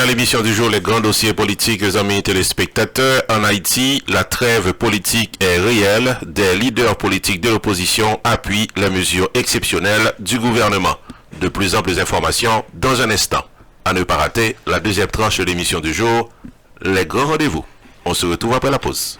à l'émission du jour les grands dossiers politiques, amis téléspectateurs. En Haïti, la trêve politique est réelle. Des leaders politiques de l'opposition appuient les mesures exceptionnelles du gouvernement. De plus en plus d'informations dans un instant. À ne pas rater la deuxième tranche de l'émission du jour, les grands rendez-vous. On se retrouve après la pause.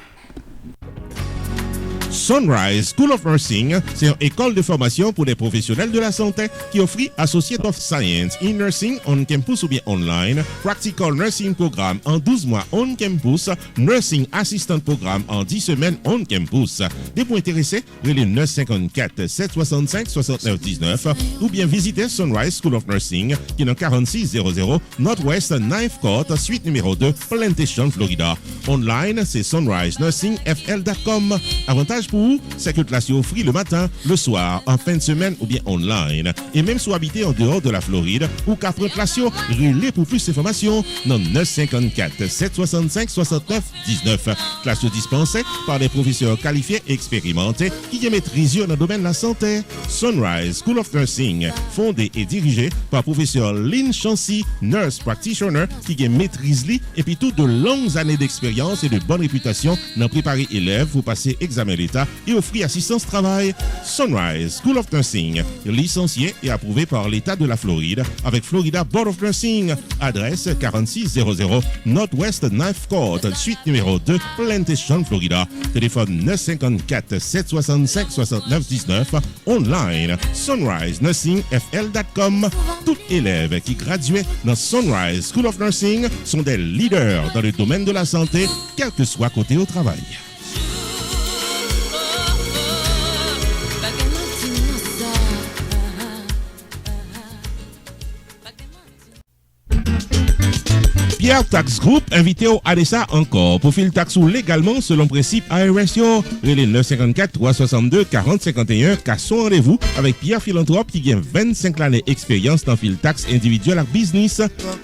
Sunrise School of Nursing, c'est une école de formation pour les professionnels de la santé qui offre Associate of Science in Nursing on campus ou bien online, Practical Nursing Programme en 12 mois on campus, Nursing Assistant Programme en 10 semaines on campus. Des points intéressés, relais 954 765 69 19 ou bien visitez Sunrise School of Nursing qui est dans 4600 Northwest 9th Court, suite numéro 2, Plantation, Florida. Online, c'est sunrisenursingfl.com. Avantage pour vous, c'est que classe est offerte le matin, le soir, en fin de semaine ou bien online. Et même si vous habitez en dehors de la Floride ou qu'après classe, relais pour plus d'informations dans 954 765 69 19. Classe dispensée par des professeurs qualifiés et expérimentés qui maîtrisent dans le domaine de la santé. Sunrise School of Nursing, fondé et dirigé par professeur Lynn Chancy, nurse practitioner qui maîtrise et puis toutes de longues années d'expérience et de bonne réputation dans préparer élèves pour passer examen l'État et offrir assistance travail. Sunrise School of Nursing, licencié et approuvé par l'État de la Floride avec Florida Board of Nursing. Adresse 4600 Northwest 9th Court, suite numéro 2, Plantation, Florida. Téléphone 954 765 69 19. Online, sunrisenursingfl.com. Tout élève qui graduait dans Sunrise School of Nursing sont des leaders dans le domaine de la santé, quel que soit côté au travail. Pierre Tax Group invité au ADESA encore. Profil taxe légalement selon principe ARSO. Relais 954 362 40 51 car son rendez-vous avec Pierre Philanthrope qui gagne 25 années d'expérience dans fil taxe individuel et business.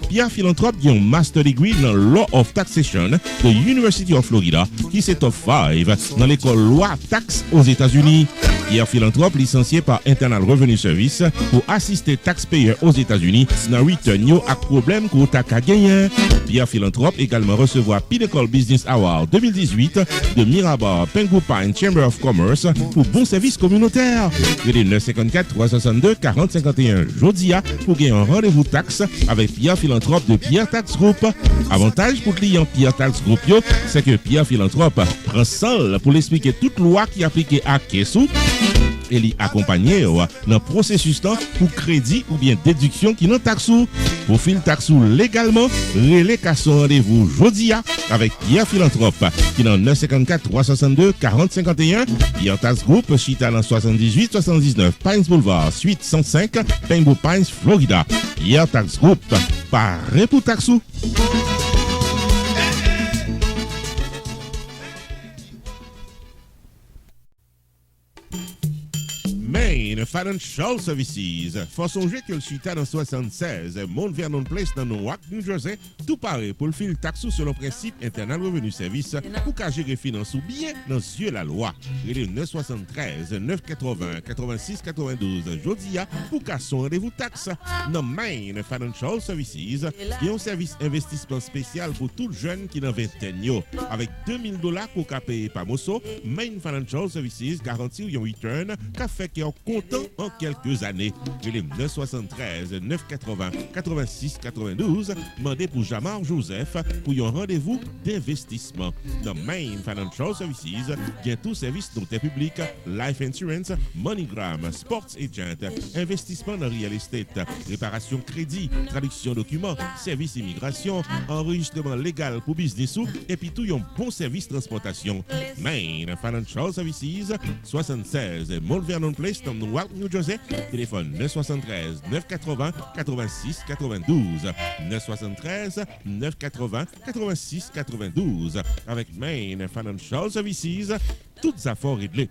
Pierre Philanthrope a un master degree dans Law of Taxation de University of Florida qui s'est top 5 dans l'école loi taxe aux États-Unis. Pierre Philanthrope licencié par Internal Revenue Service pour assister taxpayers aux États-Unis dans return à problème qu'on t'a gagné. Pierre Philanthrope également recevoir Pinnacle Business Award 2018 de Mirabar Pengu Pine Chamber of Commerce pour bon service communautaire. Le 954 362 40 51 Jodia pour gagner un rendez-vous taxe avec Pierre Philanthrope de Pierre Tax Group. Avantage pour client Pierre Tax Group, c'est que Pierre Philanthrope prend seul pour l'expliquer toute loi qui applique à Kessou et l'y accompagner dans le processus pour crédit ou bien déduction qui n'ont taxou. Pour fil taxou légalement, relais qu'à son rendez-vous Jodia avec Pierre Philanthrope qui dans 954 362 40 51. Pierre Tax Group, Chita dans 78 79 Pines Boulevard, suite 105, Pengu Pines, Florida. Pierre Tax Group, paré pour taxou. Main Financial Services. Faut songer que le suite dans 76, Mount Vernon Place dans Newark, New Jersey, tout pareil pour le fil taxe sur le principe Internal Revenue Service pour qu'à gérer finance ou bien dans yeux la loi. Il est 973 980 86 92 Jodia pour qu'à son rendez-vous taxe. Dans Main Financial Services, il y a un service investissement spécial pour tout jeune qui n'a 20 ans. Avec $2000 pour qu'à payer par Mosso, Main Financial Services garantit un return qu'a fait qui est content en quelques années. Je l'ai 973 980 86 92. Mandé pour Jamar Joseph pour un rendez-vous d'investissement. Dans Main Financial Services, il y a tout service d'intérêt public, life insurance, MoneyGram, sports agent, investissement dans real estate, réparation crédit, traduction documents, service immigration, enregistrement légal pour business et puis tout un bon service transportation. Main Financial Services, 76 Mount Vernon Place, dans Newark, New Jersey. Téléphone 973 980 86 92. 973 980 86 92. Avec Main Financial Services, toutes affaires réglées.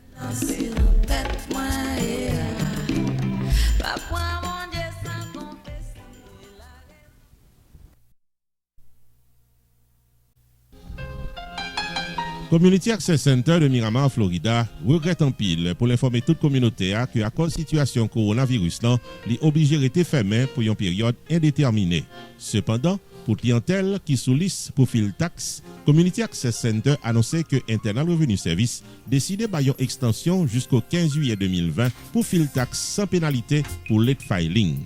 Community Access Center de Miramar, Florida, regrette en pile pour l'informer toute communauté que à cause de la situation coronavirus, il est obligé de rester fermé pour une période indéterminée. Cependant, Pour clientèle qui sous liste profil taxe, Community Access Center annonçait que Internal Revenue Service décidait par une extension jusqu'au 15 juillet 2020 pour fil taxe sans pénalité pour late filing.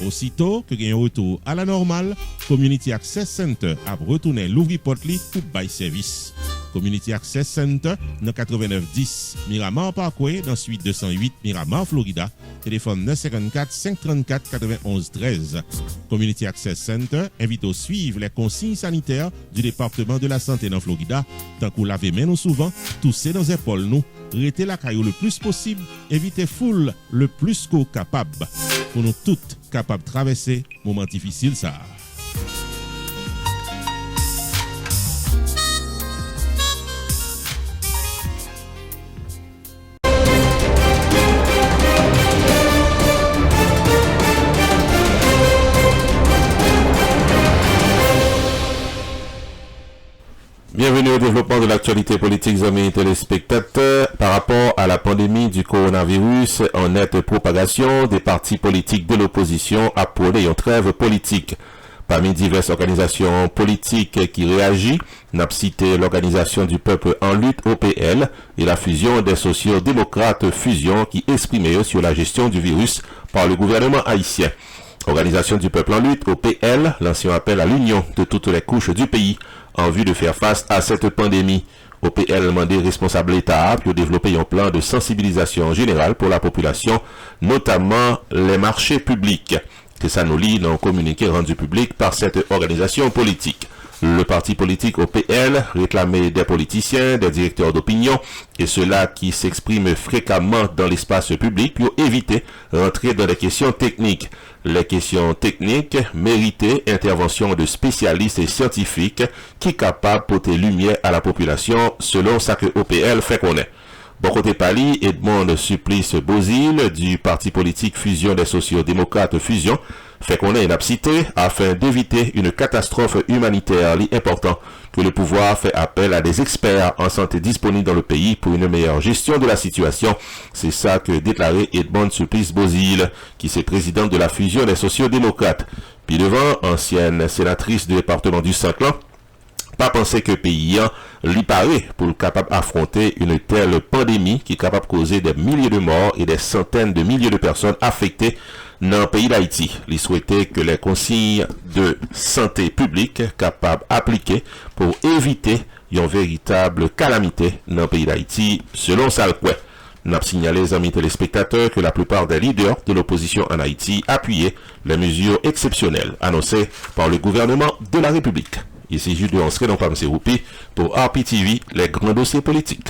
Aussitôt que gagne un retour à la normale, Community Access Center a retourné l'ouvri portli pour bail service. Community Access Center dans 8910 Miramar Parkway dans suite 208 Miramar Florida, téléphone 954 534 91 13. Community Access Center invite à suivre les consignes sanitaires du département de la santé dans Florida, tant qu'on lave main nous souvent, tousser dans les épaules nous, rester la caillou le plus possible, éviter foule le plus qu'au capable, pour nous toutes capables de traverser moment difficile ça. Bienvenue au développement de l'actualité politique, amis téléspectateurs. Par rapport à la pandémie du coronavirus, en nette propagation, des partis politiques de l'opposition appellent une trêve politique. Parmi diverses organisations politiques qui réagissent, n'a cité l'Organisation du Peuple en lutte OPL et la fusion des sociaux-démocrates Fusion qui exprimaient sur la gestion du virus par le gouvernement haïtien. Organisation du Peuple en lutte OPL, l'ancien appel à l'union de toutes les couches du pays en vue de faire face à cette pandémie. OPL demandé responsable l'État pour développer un plan de sensibilisation générale pour la population, notamment les marchés publics. Que ça nous lit dans un communiqué rendu public par cette organisation politique. Le parti politique OPL réclamait des politiciens, des directeurs d'opinion et ceux-là qui s'expriment fréquemment dans l'espace public pour éviter d'entrer dans les questions techniques. Les questions techniques méritaient intervention de spécialistes et scientifiques qui sont capables de porter lumière à la population selon ce que OPL fait connaître. Bon côté Pali, Edmond Supplice Bozil du parti politique Fusion des sociaux-démocrates Fusion fait qu'on ait une absité afin d'éviter une catastrophe humanitaire important que le pouvoir fait appel à des experts en santé disponibles dans le pays pour une meilleure gestion de la situation. C'est ça que déclarait Edmond Supplice Bozil, qui est président de la Fusion des sociaux-démocrates. Puis devant, ancienne sénatrice du département du Saint-Claude, pas penser que le pays lui paraît pour le capable affronter une telle pandémie qui est capable de causer des milliers de morts et des centaines de milliers de personnes affectées dans le pays d'Haïti. Il souhaitait que les consignes de santé publique capables appliquées pour éviter une véritable calamité dans le pays d'Haïti, selon Salquet. Nous avons signalé, les amis téléspectateurs, que la plupart des leaders de l'opposition en Haïti appuyaient les mesures exceptionnelles annoncées par le gouvernement de la République. Ici Jules de Hansré, donc pas M. Roupi, pour RPTV, les grands dossiers politiques.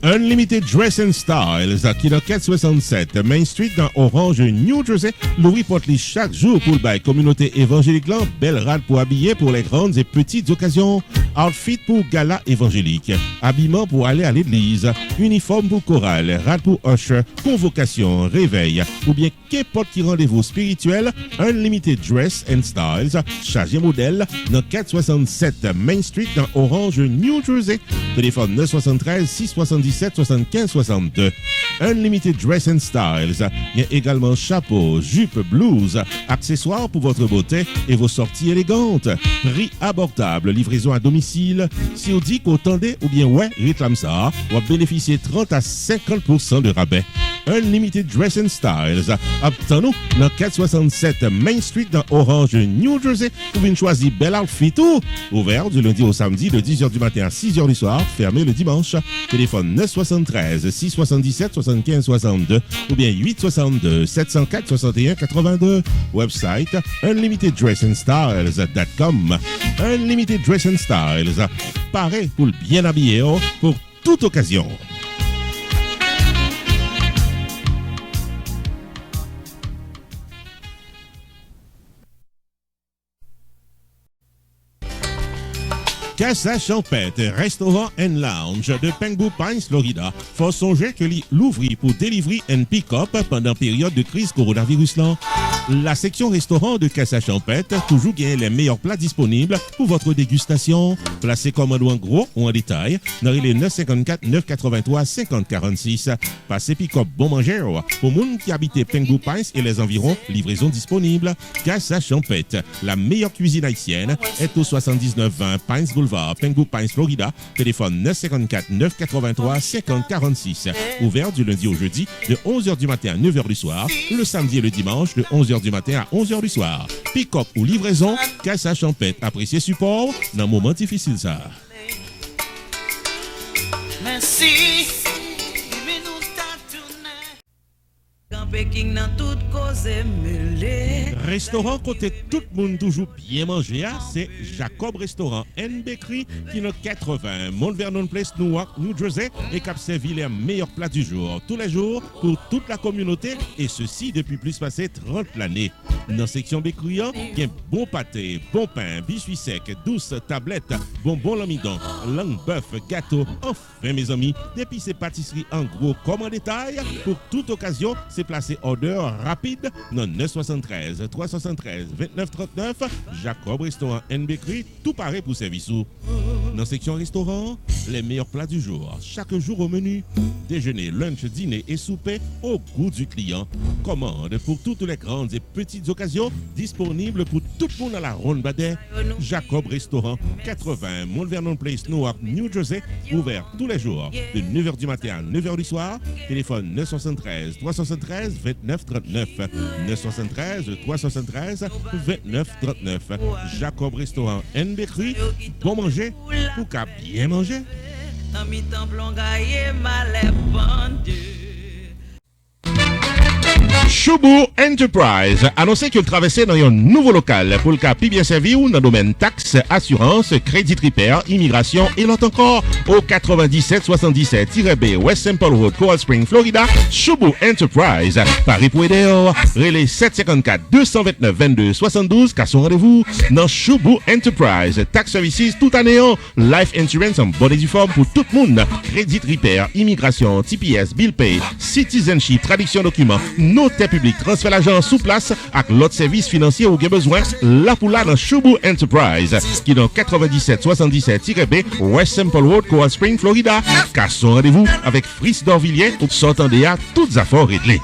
Unlimited Dress and Styles, qui dans 467 Main Street dans Orange, New Jersey, Louis porte chaque jour pour le communauté évangélique là, belle rade pour habiller pour les grandes et petites occasions, outfit pour gala évangélique, habillement pour aller à l'église, uniforme pour chorale, rade pour usher, convocation, réveil, ou bien qu'importe qui rendez-vous spirituel, Unlimited Dress and Styles, chargé modèle dans 467 Main Street dans Orange, New Jersey, téléphone 973 677 75 62. Unlimited Dress and Styles. Il y a également chapeau, jupe, blouse, accessoires pour votre beauté et vos sorties élégantes. Prix abordable, livraison à domicile. Si vous dites qu'au tendez ou bien ouais, réclame ça, vous bénéficiez 30 à 50% de rabais. Unlimited Dress and Styles. Obtenez-nous dans 467 Main Street dans Orange, New Jersey. Vous pouvez choisir bel outfit tout. Ouvert du lundi au samedi de 10h du matin à 6h du soir. Fermé le dimanche. Téléphone 973 677 75 62 ou bien 862 704 61 82. Website unlimiteddressandstyles.com. Unlimited Dress and Styles. Pareil pour le bien habillé pour toute occasion. Casa Champette, restaurant and lounge de Pengu Pines, Florida. Faut songer que l'ouvrir pour delivery and pick-up pendant période de crise coronavirus là. La section restaurant de Casa Champette toujours gagne les meilleurs plats disponibles pour votre dégustation. Placez commande en gros ou en détail dans les 954 983 5046. Passez pick-up bon manger pour monde qui habite Pengou Pines et les environs, livraison disponible. Casa Champette, la meilleure cuisine haïtienne, est au 7920 Pines Boulevard, Pengou Pines, Florida. Téléphone 954 983 5046. Ouvert du lundi au jeudi de 11h du matin à 9h du soir. Le samedi et le dimanche de 11h du matin à 11h du soir. Pick-up ou livraison, Casa Champette. Appréciez support dans un moment difficile ça. Merci. Restaurant côté tout le monde toujours bien mangé, c'est Jacob Restaurant and Bakery qui est 80 Mount Vernon Place, Newark, New Jersey et qui a servi les meilleurs plats du jour, tous les jours pour toute la communauté et ceci depuis plus passé 30 l'année. Dans la section bakery, il y a bon pâté, bon pain, biscuits secs, douces tablettes, bonbons l'amidon, langue bœuf, gâteau. Enfin mes amis, depuis ces pâtisseries en gros comme en détail, pour toute occasion, c'est placé order rapide dans 973 373 29 39 Jacob Restaurant and Bakery, tout pareil pour service. Dans la section restaurant, les meilleurs plats du jour, chaque jour au menu, déjeuner, lunch, dîner et souper au goût du client. Commande pour toutes les grandes et petites occasions, disponibles pour tout le monde à la ronde Badet. Jacob Restaurant, 80 Mount Vernon Place, Newark, New Jersey, ouvert tous les jours de 9h du matin à 9h du soir. Téléphone 973 373 29 39 973 373 29 39. Jacob Restaurant and Bakery, bon manger pour qu'à bien manger. Choubou Enterprise annoncé qu'il traversait dans un nouveau local pour le cas plus bien servi ou dans le domaine taxes, assurance, crédit repair, immigration et l'autre encore au 9777-B West Simple Road, Coral Spring, Florida. Choubou Enterprise, Paris pour aider, relais 754 229 22 72 car son rendez-vous dans Choubou Enterprise. Tax services tout année, life insurance en bonne et due forme pour tout le monde, crédit repair, immigration, TPS, bill pay, citizenship, traduction documents, notaire public, transfert l'argent sous place avec l'autre service financier ou avez besoin, là pour là dans Choubou Enterprise, qui est dans 9777-B West Simple Road, Coral Spring, Florida. Car son rendez-vous avec Fritz Dorvilliers, où s'entendez à toutes affaires réglées.